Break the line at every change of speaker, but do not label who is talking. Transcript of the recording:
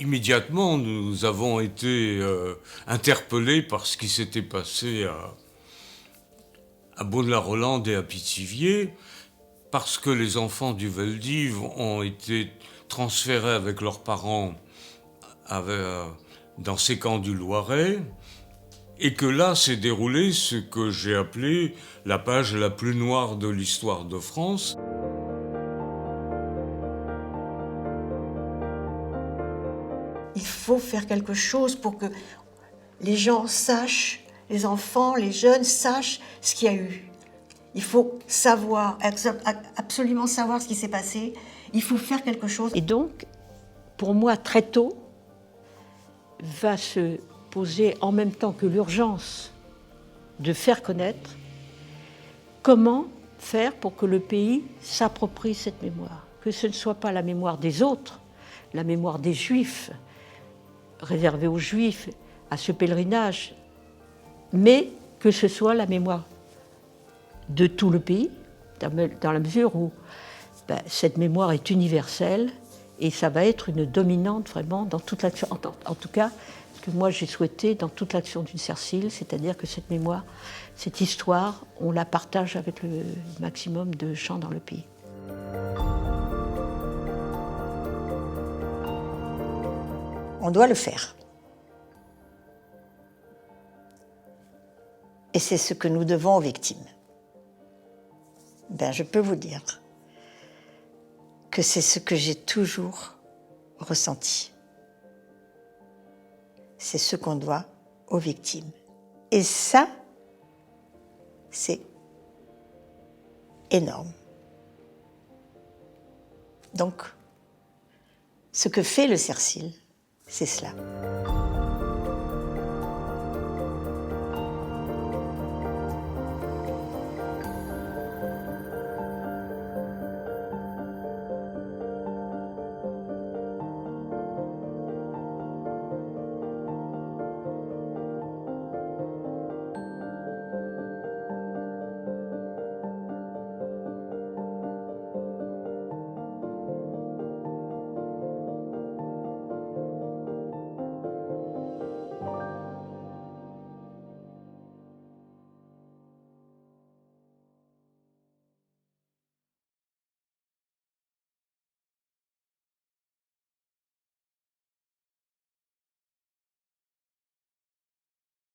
immédiatement, nous avons été interpellés par ce qui s'était passé à Beaune-la-Rolande et à Pithiviers, parce que les enfants du Veldiv ont été transférés avec leurs parents dans ces camps du Loiret, et que là s'est déroulé ce que j'ai appelé la page la plus noire de l'histoire de France.
Il faut faire quelque chose pour que les gens sachent, les enfants, les jeunes sachent ce qu'il y a eu. Il faut savoir, absolument savoir ce qui s'est passé. Il faut faire quelque chose.
Et donc, pour moi, très tôt, va se poser en même temps que l'urgence de faire connaître comment faire pour que le pays s'approprie cette mémoire. Que ce ne soit pas la mémoire des autres, la mémoire des Juifs, réservée aux Juifs, à ce pèlerinage, mais que ce soit la mémoire de tout le pays, dans la mesure où cette mémoire est universelle et ça va être une dominante vraiment dans toute l'action. En tout cas, ce que moi j'ai souhaité dans toute l'action d'une CERCIL, c'est-à-dire que cette mémoire, cette histoire, on la partage avec le maximum de gens dans le pays.
On doit le faire. Et c'est ce que nous devons aux victimes. Je peux vous dire que c'est ce que j'ai toujours ressenti. C'est ce qu'on doit aux victimes. Et ça, c'est énorme. Donc, ce que fait le CERCIL, c'est cela.